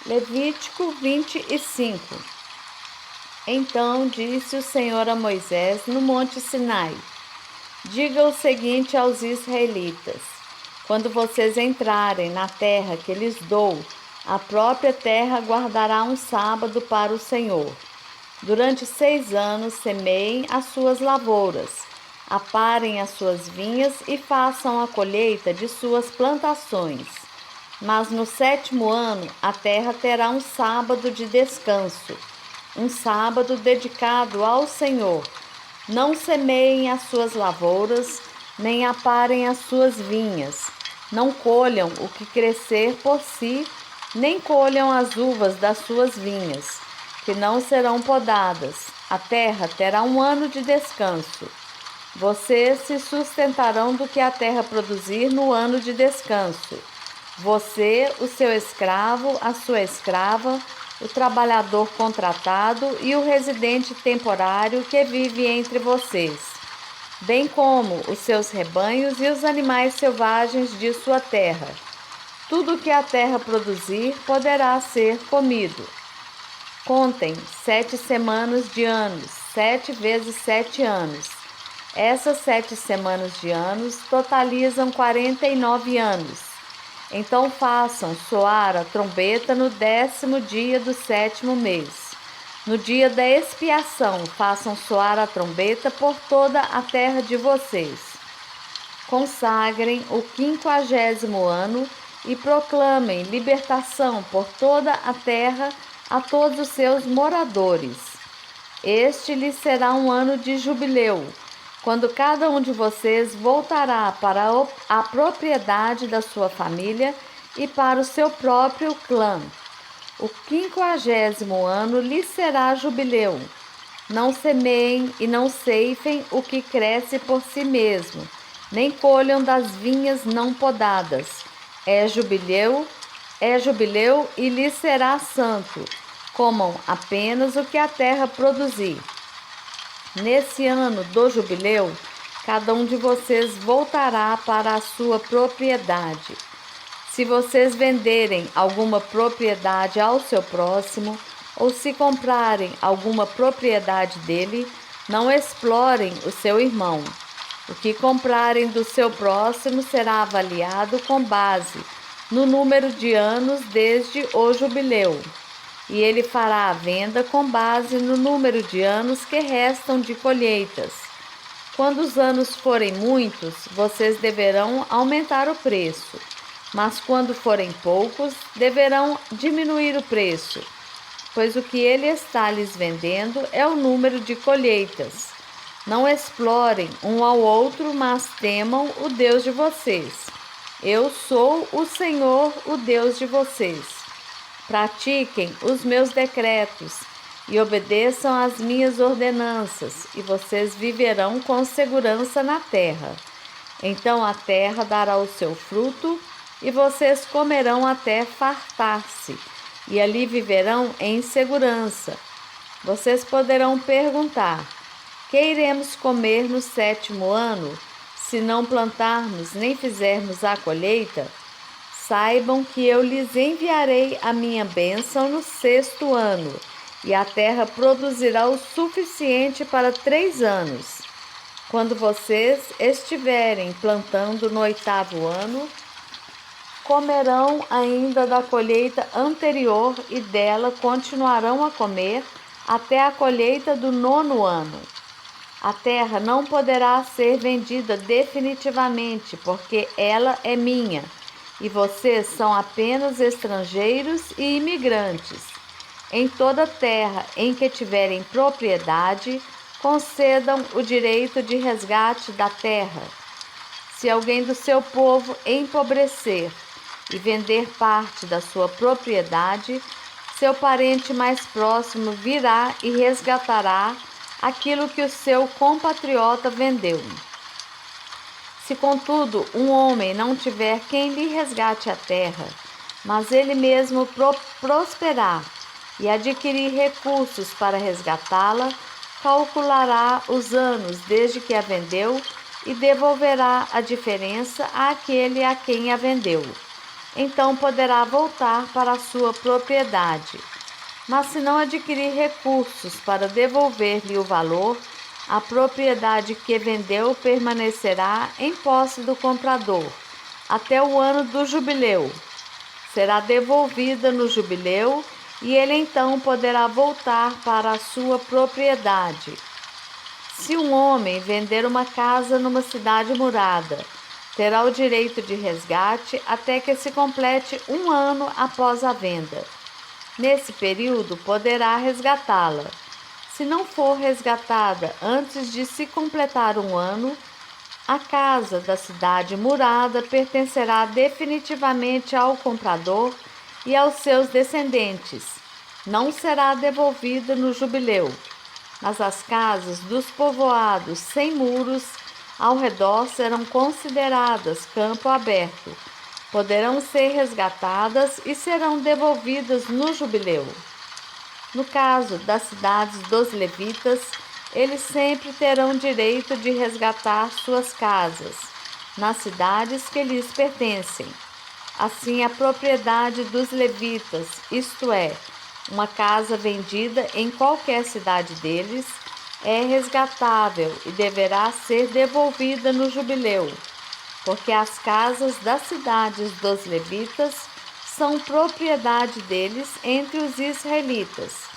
Levítico 25. Então disse o Senhor a Moisés no monte Sinai: diga o seguinte aos israelitas: quando vocês entrarem na terra que lhes dou, a própria terra guardará um sábado para o Senhor. Durante 6 anos semeiem as suas lavouras, aparem as suas vinhas e façam a colheita de suas plantações. Mas no 7º ano a terra terá um sábado de descanso, um sábado dedicado ao Senhor. Não semeiem as suas lavouras, nem aparem as suas vinhas. Não colham o que crescer por si, nem colham as uvas das suas vinhas, que não serão podadas. A terra terá um ano de descanso. Vocês se sustentarão do que a terra produzir no ano de descanso. Você, o seu escravo, a sua escrava, o trabalhador contratado e o residente temporário que vive entre vocês, bem como os seus rebanhos e os animais selvagens de sua terra. Tudo que a terra produzir poderá ser comido. Contem 7 semanas de anos, 7 vezes 7 anos. Essas 7 semanas de anos totalizam 49 anos. Então façam soar a trombeta no 10º dia do 7º mês. No dia da expiação, façam soar a trombeta por toda a terra de vocês. Consagrem o 50º ano e proclamem libertação por toda a terra a todos os seus moradores. Este lhes será um ano de jubileu, quando cada um de vocês voltará para a propriedade da sua família e para o seu próprio clã. O 50º ano lhes será jubileu. Não semeiem e não ceifem o que cresce por si mesmo, nem colham das vinhas não podadas. É jubileu e lhes será santo. Comam apenas o que a terra produzir. Nesse ano do jubileu, cada um de vocês voltará para a sua propriedade. Se vocês venderem alguma propriedade ao seu próximo, ou se comprarem alguma propriedade dele, não explorem o seu irmão. O que comprarem do seu próximo será avaliado com base no número de anos desde o jubileu. E ele fará a venda com base no número de anos que restam de colheitas. Quando os anos forem muitos, vocês deverão aumentar o preço, mas quando forem poucos, deverão diminuir o preço, pois o que ele está lhes vendendo é o número de colheitas. Não explorem um ao outro, mas temam o Deus de vocês. Eu sou o Senhor, o Deus de vocês. Pratiquem os meus decretos e obedeçam às minhas ordenanças, e vocês viverão com segurança na terra. Então a terra dará o seu fruto, e vocês comerão até fartar-se, e ali viverão em segurança. Vocês poderão perguntar: que iremos comer no 7º ano, se não plantarmos nem fizermos a colheita? Saibam que eu lhes enviarei a minha bênção no 6º ano, e a terra produzirá o suficiente para 3 anos. Quando vocês estiverem plantando no 8º ano, comerão ainda da colheita anterior e dela continuarão a comer até a colheita do 9º ano. A terra não poderá ser vendida definitivamente, porque ela é minha, e vocês são apenas estrangeiros e imigrantes. Em toda terra em que tiverem propriedade, concedam o direito de resgate da terra. Se alguém do seu povo empobrecer e vender parte da sua propriedade, seu parente mais próximo virá e resgatará aquilo que o seu compatriota vendeu. Se, contudo, um homem não tiver quem lhe resgate a terra, mas ele mesmo prosperar e adquirir recursos para resgatá-la, calculará os anos desde que a vendeu e devolverá a diferença àquele a quem a vendeu. então poderá voltar para a sua propriedade. Mas se não adquirir recursos para devolver-lhe o valor, a propriedade que vendeu permanecerá em posse do comprador até o ano do jubileu. Será devolvida no jubileu e ele então poderá voltar para a sua propriedade. Se um homem vender uma casa numa cidade murada, terá o direito de resgate até que se complete um ano após a venda. Nesse período, poderá resgatá-la. Se não for resgatada antes de se completar um ano, a casa da cidade murada pertencerá definitivamente ao comprador e aos seus descendentes. Não será devolvida no jubileu, mas as casas dos povoados sem muros ao redor serão consideradas campo aberto. Poderão ser resgatadas e serão devolvidas no jubileu. No caso das cidades dos levitas, eles sempre terão direito de resgatar suas casas nas cidades que lhes pertencem. Assim, a propriedade dos levitas, isto é, uma casa vendida em qualquer cidade deles, é resgatável e deverá ser devolvida no jubileu, porque as casas das cidades dos levitas são propriedade deles entre os israelitas.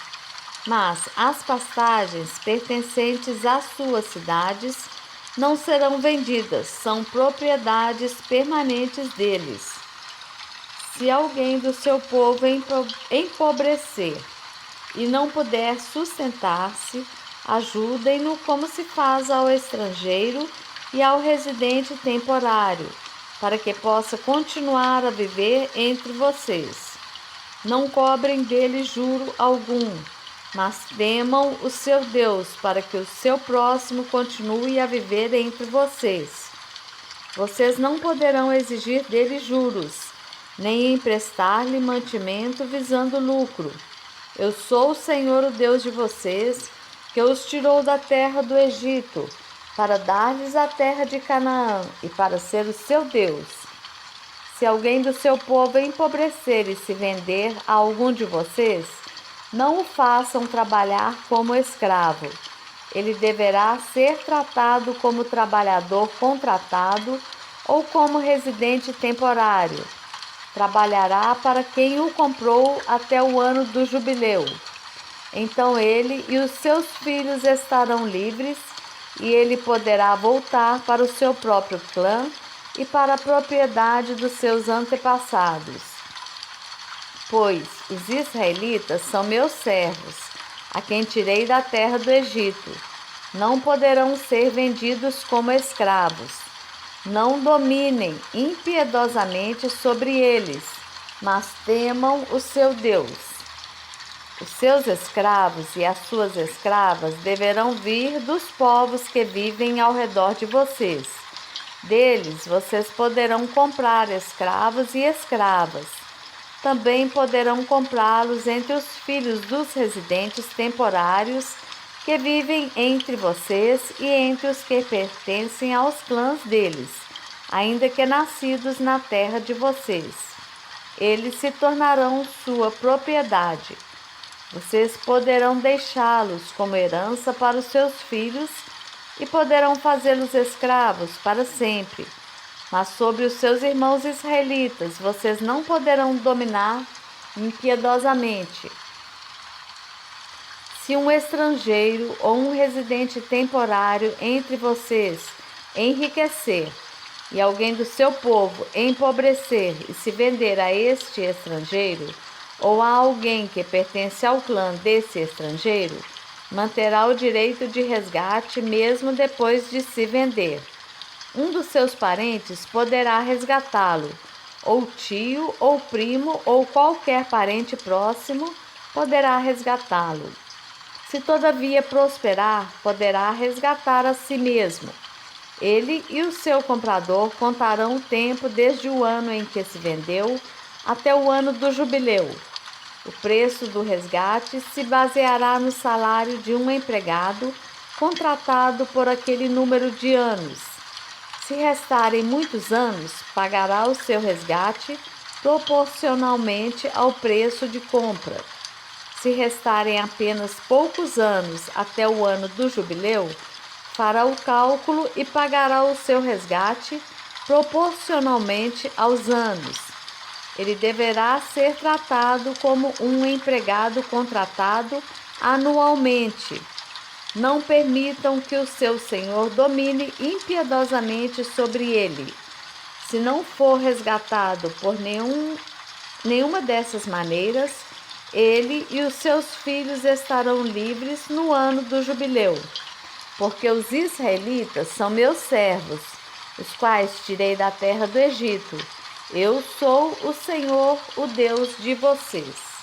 Mas as pastagens pertencentes às suas cidades não serão vendidas, são propriedades permanentes deles. Se alguém do seu povo empobrecer e não puder sustentar-se, ajudem-no como se faz ao estrangeiro e ao residente temporário, para que possa continuar a viver entre vocês. Não cobrem dele juro algum, mas temam o seu Deus, para que o seu próximo continue a viver entre vocês. Vocês não poderão exigir dele juros, nem emprestar-lhe mantimento visando lucro. Eu sou o Senhor, o Deus de vocês, que os tirou da terra do Egito, para dar-lhes a terra de Canaã e para ser o seu Deus. Se alguém do seu povo empobrecer e se vender a algum de vocês, não o façam trabalhar como escravo. Ele deverá ser tratado como trabalhador contratado ou como residente temporário. Trabalhará para quem o comprou até o ano do jubileu. Então ele e os seus filhos estarão livres e ele poderá voltar para o seu próprio clã e para a propriedade dos seus antepassados. Pois os israelitas são meus servos, a quem tirei da terra do Egito. Não poderão ser vendidos como escravos. Não dominem impiedosamente sobre eles, mas temam o seu Deus. Os seus escravos e as suas escravas deverão vir dos povos que vivem ao redor de vocês. Deles vocês poderão comprar escravos e escravas. Também poderão comprá-los entre os filhos dos residentes temporários que vivem entre vocês e entre os que pertencem aos clãs deles, ainda que nascidos na terra de vocês. Eles se tornarão sua propriedade. Vocês poderão deixá-los como herança para os seus filhos e poderão fazê-los escravos para sempre. Mas sobre os seus irmãos israelitas vocês não poderão dominar impiedosamente. Se um estrangeiro ou um residente temporário entre vocês enriquecer e alguém do seu povo empobrecer e se vender a este estrangeiro ou a alguém que pertence ao clã desse estrangeiro, manterá o direito de resgate mesmo depois de se vender. Um dos seus parentes poderá resgatá-lo, ou tio, ou primo, ou qualquer parente próximo poderá resgatá-lo. Se todavia prosperar, poderá resgatar a si mesmo. Ele e o seu comprador contarão o tempo desde o ano em que se vendeu até o ano do jubileu. O preço do resgate se baseará no salário de um empregado contratado por aquele número de anos. Se restarem muitos anos, pagará o seu resgate proporcionalmente ao preço de compra. Se restarem apenas poucos anos até o ano do jubileu, fará o cálculo e pagará o seu resgate proporcionalmente aos anos. Ele deverá ser tratado como um empregado contratado anualmente. Não permitam que o seu senhor domine impiedosamente sobre ele. Se não for resgatado por nenhuma dessas maneiras, ele e os seus filhos estarão livres no ano do jubileu, porque os israelitas são meus servos, os quais tirei da terra do Egito. Eu sou o Senhor, o Deus de vocês.